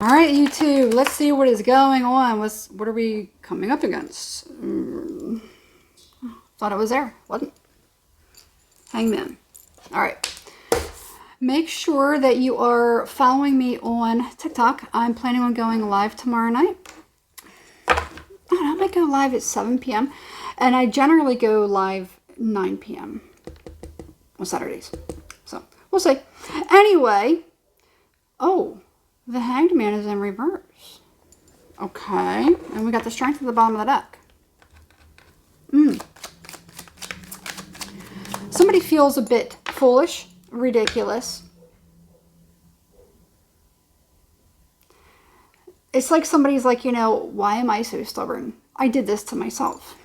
All right, YouTube, let's see what is going on. What are we coming up against? Thought it was there. Wasn't. Hangman. All right. Make sure that you are following me on TikTok. I'm planning on going live tomorrow night. I might go live at 7 p.m. And I generally go live 9 p.m. on Saturdays. So, we'll see. Anyway. Oh, the Hanged Man is in reverse. Okay. And we got the Strength at the bottom of the deck. Somebody feels a bit foolish, ridiculous. It's like somebody's like, why am I so stubborn? I did this to myself.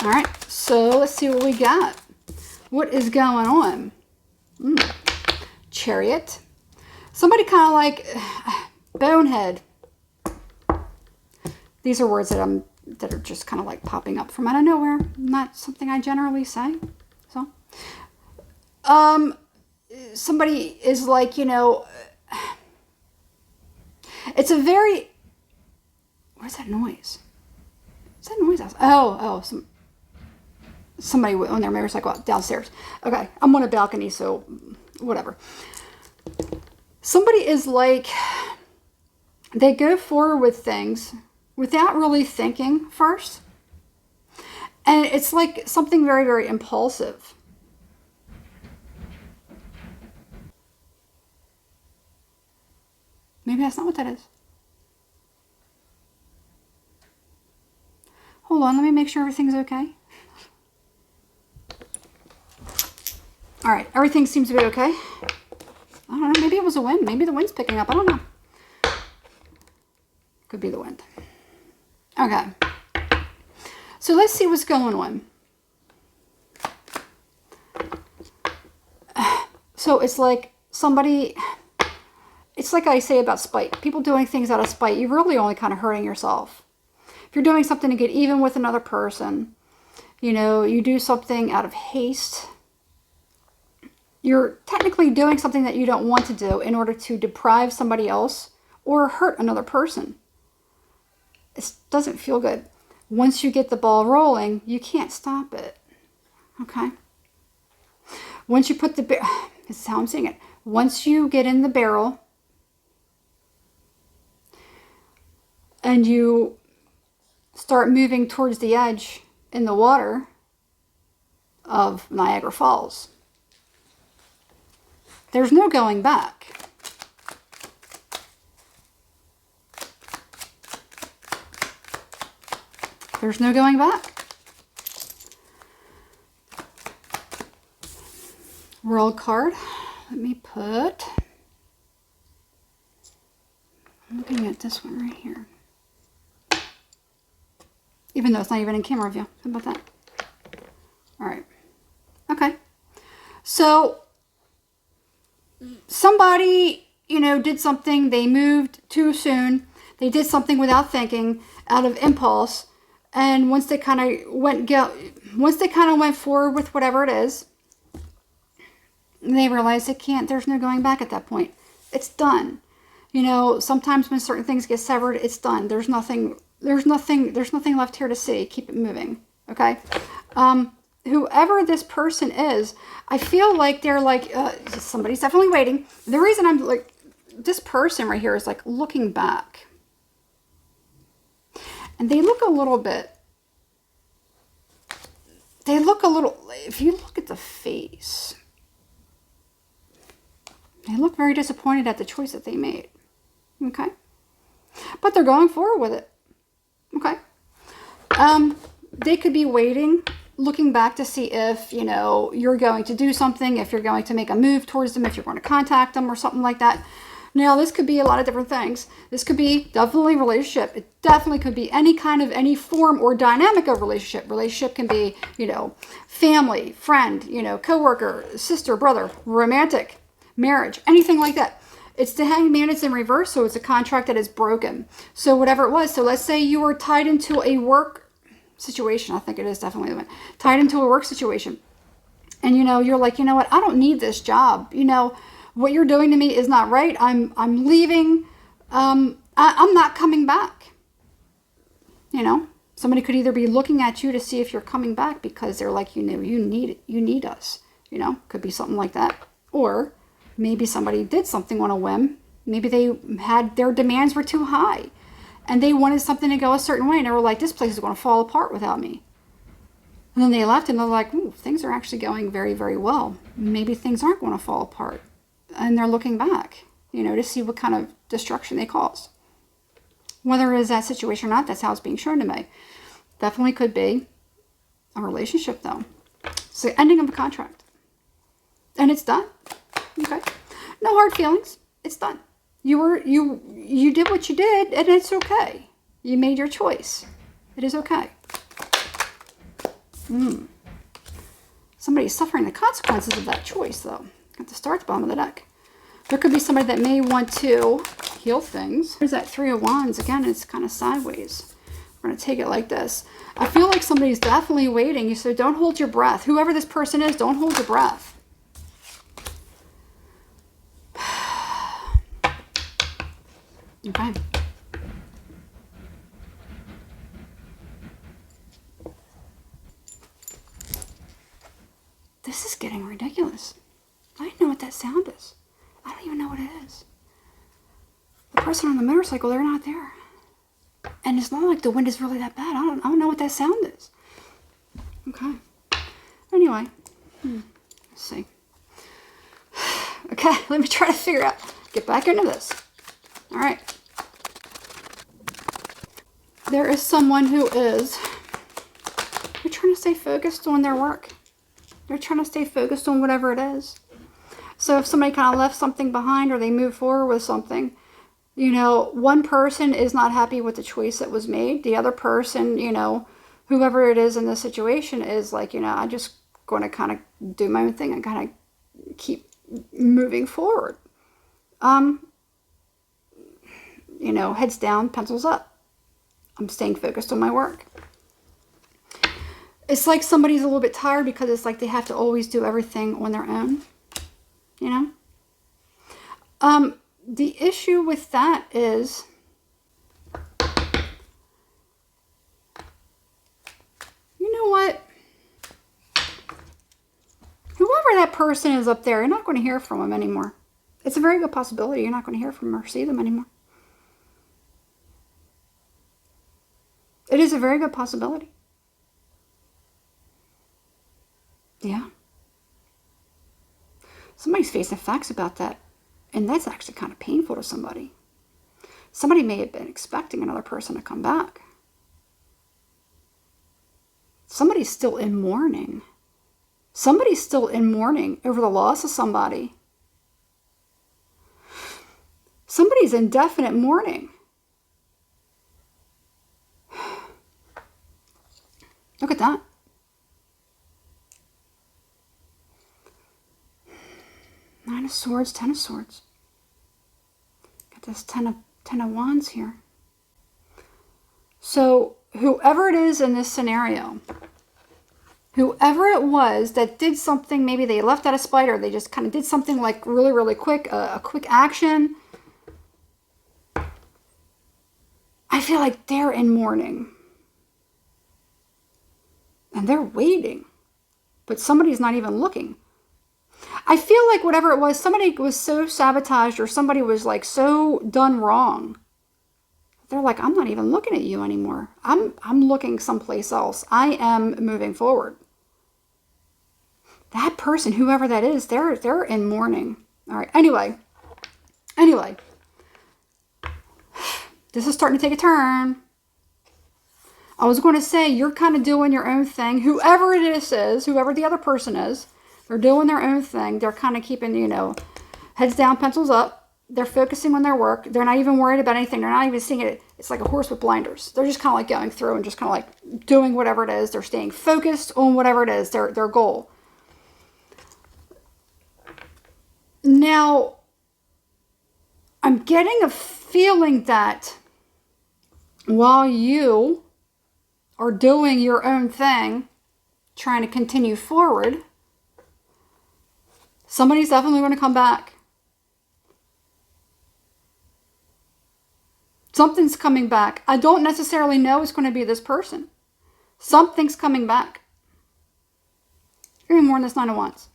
All right, so let's see what we got. What is going on? Chariot. Somebody kind of like bonehead. These are words that are just kind of like popping up from out of nowhere. Not something I generally say. So, somebody is like, it's a very, where's that noise? What's that noise? Somebody on their motorcycle downstairs. Okay, I'm on a balcony, so whatever. Somebody is like, they go forward with things without really thinking first. And it's like something very, very impulsive. Maybe that's not what that is. Hold on, let me make sure everything's okay. All right, everything seems to be okay. I don't know, maybe it was a wind. Maybe the wind's picking up. I don't know. Could be the wind. Okay. So let's see what's going on. So it's like somebody, it's like I say about spite. People doing things out of spite, you're really only kind of hurting yourself. If you're doing something to get even with another person, you do something out of haste, you're technically doing something that you don't want to do in order to deprive somebody else or hurt another person. It doesn't feel good. Once you get the ball rolling, you can't stop it. Okay? Once you put this is how I'm saying it. Once you get in the barrel and you start moving towards the edge in the water of Niagara Falls, there's no going back. There's no going back. World card. Let me put, I'm looking at this one right here. Even though it's not even in camera view. How about that? All right. Okay. So, somebody, did something. They moved too soon. They did something without thinking, out of impulse. And once they kind of went forward with whatever it is, they realized there's no going back at that point. It's done. Sometimes when certain things get severed, it's done. There's nothing left here to see. Keep it moving. Okay. Whoever this person is, I feel like they're like, somebody's definitely waiting. The reason I'm like, this person right here is like looking back. And they look a little, if you look at the face, they look very disappointed at the choice that they made. Okay. But they're going forward with it. Okay. They could be waiting, looking back to see if, you're going to do something, if you're going to make a move towards them, if you're going to contact them or something like that. Now, this could be a lot of different things. This could be definitely relationship. It definitely could be any form or dynamic of relationship. Relationship can be, family, friend, coworker, sister, brother, romantic, marriage, anything like that. It's the Hanged Man. It's in reverse, so it's a contract that is broken. So whatever it was. So let's say you were tied into a work situation. I think it is definitely the one. Tied into a work situation. And, you're like, what? I don't need this job. what you're doing to me is not right. I'm leaving. I'm not coming back. You know, somebody could either be looking at you to see if you're coming back because they're like, you need us. You know, could be something like that. Or maybe somebody did something on a whim. Maybe their demands were too high and they wanted something to go a certain way. And they were like, this place is going to fall apart without me. And then they left and they're like, ooh, things are actually going very, very well. Maybe things aren't going to fall apart. And they're looking back, you know, to see what kind of destruction they caused. Whether it is that situation or not, that's how it's being shown to me. Definitely could be a relationship, though. It's the ending of a contract. And it's done. Okay? No hard feelings. It's done. You did what you did, and it's okay. You made your choice. It is okay. Somebody's suffering the consequences of that choice, though. Got to start at the bottom of the deck. There could be somebody that may want to heal things. There's that Three of Wands. Again, it's kind of sideways. We're going to take it like this. I feel like somebody's definitely waiting. So don't hold your breath. Whoever this person is, don't hold your breath. Okay. This is getting ridiculous. I don't know what that sound is. I don't even know what it is. The person on the motorcycle, they're not there. And it's not like the wind is really that bad. I don't know what that sound is. Okay. Anyway. Let's see. Okay, let me try to figure out. Get back into this. All right. There is someone who is... They're trying to stay focused on their work. They're trying to stay focused on whatever it is. So if somebody kind of left something behind or they move forward with something, you know, one person is not happy with the choice that was made. The other person, you know, whoever it is in this situation is like, you know, I'm just going to kind of do my own thing and kind of keep moving forward. You know, heads down, pencils up. I'm staying focused on my work. It's like somebody's a little bit tired because it's like they have to always do everything on their own. You know? The issue with that is... You know what? Whoever that person is up there, you're not going to hear from them anymore. It's a very good possibility you're not going to hear from them or see them anymore. It is a very good possibility. Yeah. Somebody's facing facts about that. And that's actually kind of painful to somebody. Somebody may have been expecting another person to come back. Somebody's still in mourning. Somebody's still in mourning over the loss of somebody. Somebody's in definite mourning. Look at that. Nine of Swords, Ten of Swords. Got this Ten of Wands here. So whoever it is in this scenario, whoever it was that did something, maybe they left out a spite or they just kind of did something like really, really quick, a quick action. I feel like they're in mourning. And they're waiting. But somebody's not even looking. I feel like whatever it was, somebody was so sabotaged or somebody was like so done wrong. They're like, I'm not even looking at you anymore. I'm looking someplace else. I am moving forward. That person, whoever that is, they're in mourning. All right. Anyway. This is starting to take a turn. I was going to say, you're kind of doing your own thing. Whoever it is, whoever the other person is, they're doing their own thing. They're kind of keeping, you know, heads down, pencils up. They're focusing on their work. They're not even worried about anything. They're not even seeing it. It's like a horse with blinders. They're just kind of like going through and just kind of like doing whatever it is. They're staying focused on whatever it is, their goal. Now, I'm getting a feeling that while you are doing your own thing, trying to continue forward, somebody's definitely going to come back. Something's coming back. I don't necessarily know it's going to be this person. Something's coming back. You're even more than this 9 of Wands.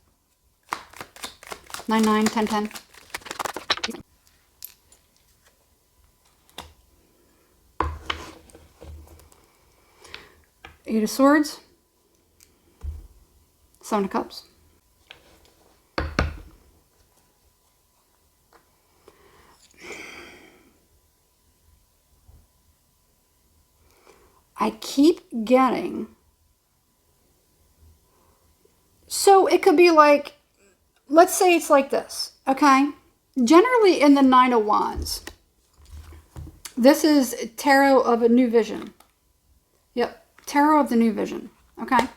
9, 9, 10, 10. Eight of Swords. 7 of Cups. I keep getting, so it could be like, let's say it's like this, okay? Generally in the 9 of Wands, this is Tarot of a New Vision. Yep, Tarot of the New Vision, okay?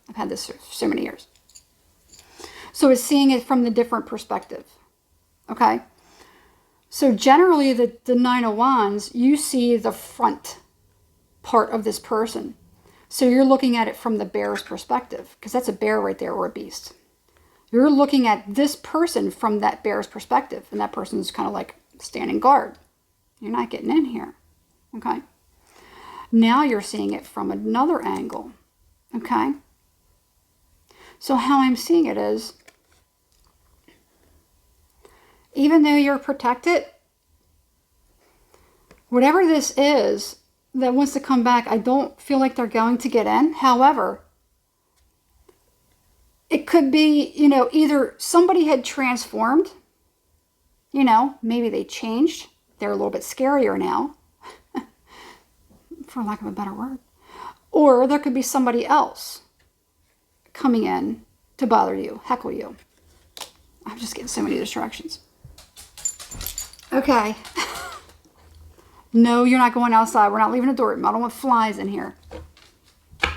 I've had this for so many years. So it's seeing it from the different perspective, okay? So generally the 9 of Wands, you see the front part of this person. So you're looking at it from the bear's perspective, because that's a bear right there, or a beast. You're looking at this person from that bear's perspective, and that person's kind of like standing guard. You're not getting in here, okay? Now you're seeing it from another angle, okay? So how I'm seeing it is, even though you're protected, whatever this is that wants to come back, I don't feel like they're going to get in. However, it could be, you know, either somebody had transformed, you know, maybe they changed. They're a little bit scarier now, for lack of a better word. Or there could be somebody else coming in to bother you, heckle you. I'm just getting so many distractions. Okay. No, you're not going outside. We're not leaving the door open. I don't want flies in here. I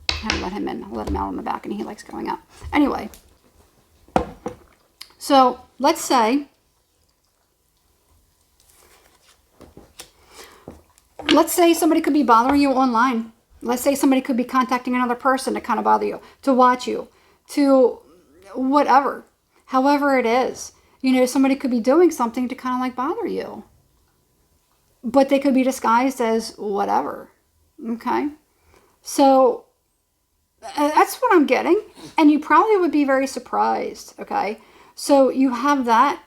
haven't let him in. I'll let him out on the balcony. He likes going out. Anyway. So, let's say somebody could be bothering you online. Let's say somebody could be contacting another person to kind of bother you, to watch you, to whatever. However it is. You know, somebody could be doing something to kind of like bother you. But they could be disguised as whatever, okay? So, that's what I'm getting. And you probably would be very surprised, okay? So, you have that.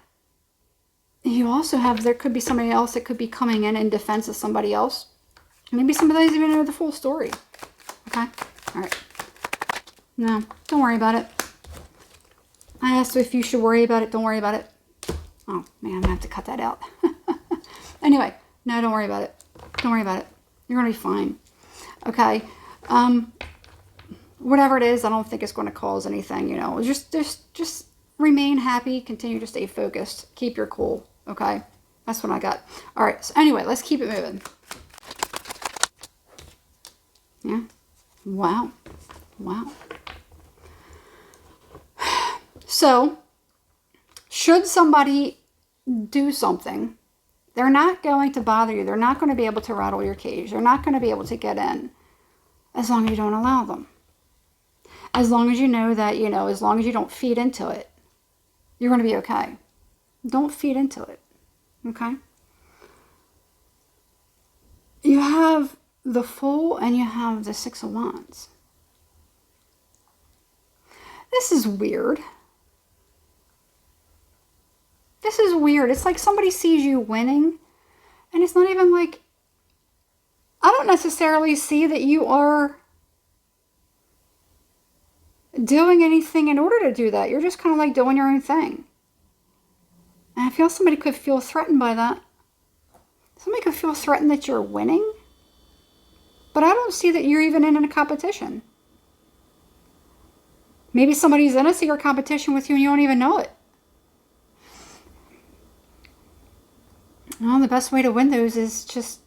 You also have, there could be somebody else that could be coming in defense of somebody else. Maybe somebody doesn't even know the full story, okay? All right. No, don't worry about it. I asked if you should worry about it. Don't worry about it. Oh, man, I'm going to have to cut that out. Anyway. No, don't worry about it. Don't worry about it. You're going to be fine. Okay. Whatever it is, I don't think it's going to cause anything, you know. Just remain happy. Continue to stay focused. Keep your cool. Okay. That's what I got. All right. So anyway, let's keep it moving. Yeah. Wow. Wow. So, should somebody do something, they're not going to bother you. They're not going to be able to rattle your cage. They're not going to be able to get in as long as you don't allow them. As long as you know that, you know, as long as you don't feed into it, you're going to be okay. Don't feed into it, okay? You have the Fool and you have the 6 of Wands. This is weird. This is weird. It's like somebody sees you winning, and it's not even like, I don't necessarily see that you are doing anything in order to do that. You're just kind of like doing your own thing. And I feel somebody could feel threatened by that. Somebody could feel threatened that you're winning, but I don't see that you're even in a competition. Maybe somebody's in a secret competition with you and you don't even know it. Well, the best way to win those is just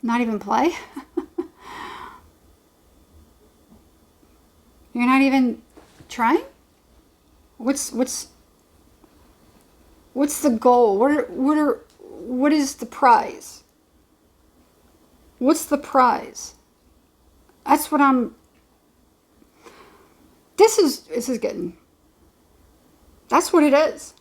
not even play. You're not even trying? What's the goal? What is the prize? What's the prize? That's what I'm... This is getting... That's what it is.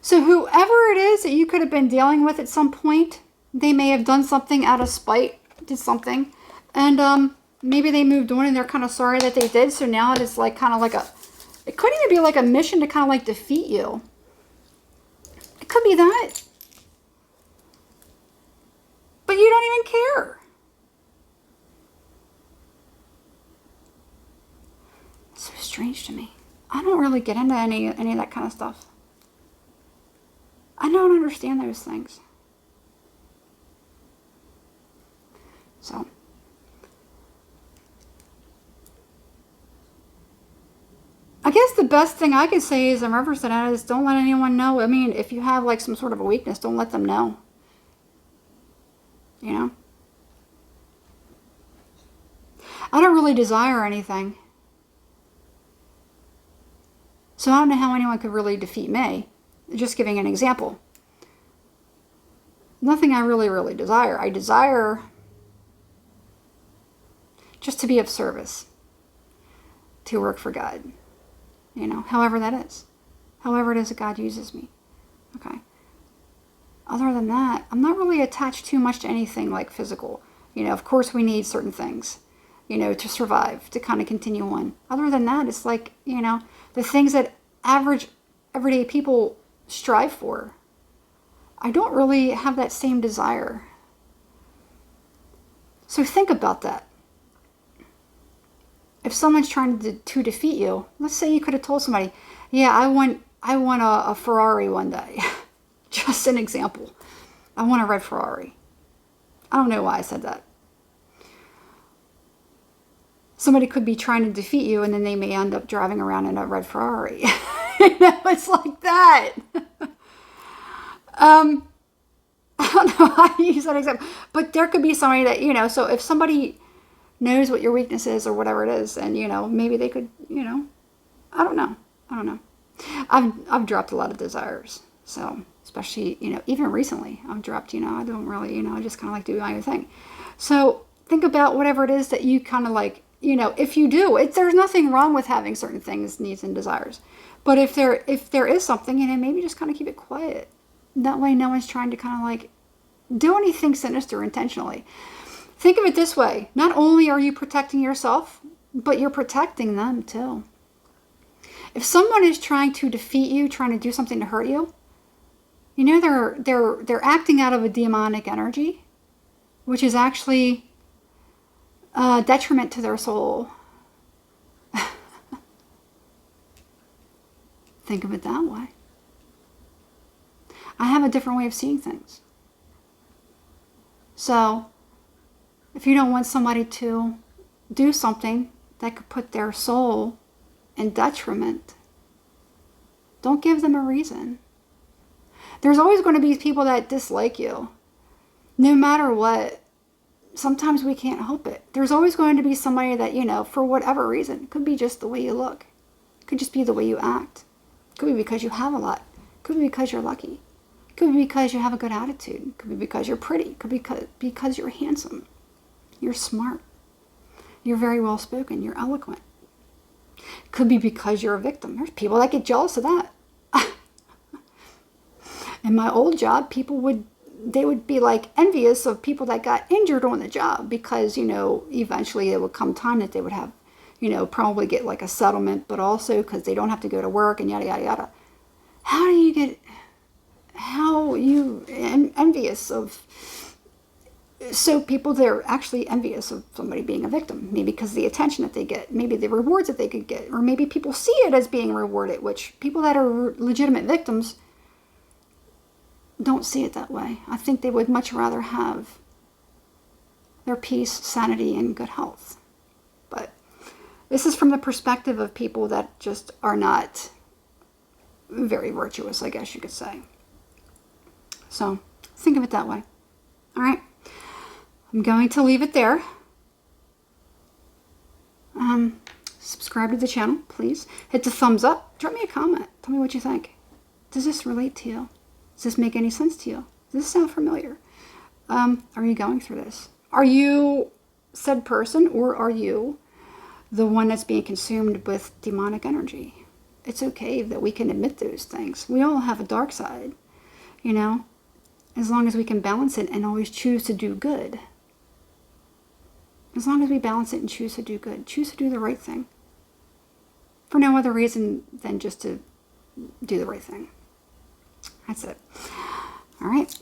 So whoever it is that you could have been dealing with at some point, They may have done something out of spite, did something, and maybe they moved on and they're kind of sorry that they did. So now it is like kind of like it could even be like a mission to kind of like defeat you. It could be that. But you don't even care. It's so strange to me. I don't really get into any of that kind of stuff. I don't understand those things. So, I guess the best thing I could say is in reference to that is don't let anyone know. I mean, if you have like some sort of a weakness, don't let them know. You know? I don't really desire anything. So I don't know how anyone could really defeat me. Just giving an example. Nothing I really desire. I desire just to be of service. To work for God. You know, however that is. However it is that God uses me. Okay. Other than that, I'm not really attached too much to anything like physical. You know, of course we need certain things, you know, to survive, to kind of continue on. Other than that, it's like, you know, the things that average, everyday people strive for. I don't really have that same desire. So think about that. If someone's trying to defeat you, let's say you could have told somebody, yeah, I want a Ferrari one day. Just an example. I want a red Ferrari. I don't know why I said that. Somebody could be trying to defeat you and then they may end up driving around in a red Ferrari. You know, it's like that. I don't know how to use that example. But there could be somebody that, you know, so if somebody knows what your weakness is or whatever it is, and, you know, maybe they could, you know, I don't know. I've dropped a lot of desires. So, especially, you know, even recently, I've dropped, you know, I don't really, you know, I just kind of like do my own thing. So, think about whatever it is that you kind of like, you know, if you do, there's nothing wrong with having certain things, needs and desires. But if there is something, you know, maybe just kind of keep it quiet. That way no one's trying to kind of like do anything sinister intentionally. Think of it this way. Not only are you protecting yourself, but you're protecting them too. If someone is trying to defeat you, trying to do something to hurt you, you know, they're acting out of a demonic energy, which is actually a detriment to their soul. Think of it that way. I have a different way of seeing things. So, if you don't want somebody to do something that could put their soul in detriment, don't give them a reason. There's always going to be people that dislike you. No matter what. Sometimes we can't help it. There's always going to be somebody that, you know, for whatever reason, it could be just the way you look. It could just be the way you act. It could be because you have a lot. It could be because you're lucky. It could be because you have a good attitude. It could be because you're pretty. It could be because you're handsome. You're smart. You're very well spoken. You're eloquent. It could be because you're a victim. There's people that get jealous of that. In my old job, they would be like envious of people that got injured on the job because, you know, eventually it would come time that they would have, you know, probably get like a settlement, but also because they don't have to go to work and yada, yada, yada. How you envious of, so people, they're actually envious of somebody being a victim, maybe because of the attention that they get, maybe the rewards that they could get, or maybe people see it as being rewarded, which people that are legitimate victims don't see it that way. I think they would much rather have their peace, sanity, and good health. But this is from the perspective of people that just are not very virtuous, I guess you could say. So think of it that way. All right. I'm going to leave it there. Subscribe to the channel, please. Hit the thumbs up. Drop me a comment. Tell me what you think. Does this relate to you? Does this make any sense to you? Does this sound familiar? Are you going through this? Are you said person, or are you the one that's being consumed with demonic energy? It's okay that we can admit those things. We all have a dark side, you know? as long as we can balance it and always choose to do good. As long as we balance it and choose to do good, choose to do the right thing. For no other reason than just to do the right thing. That's it. All right.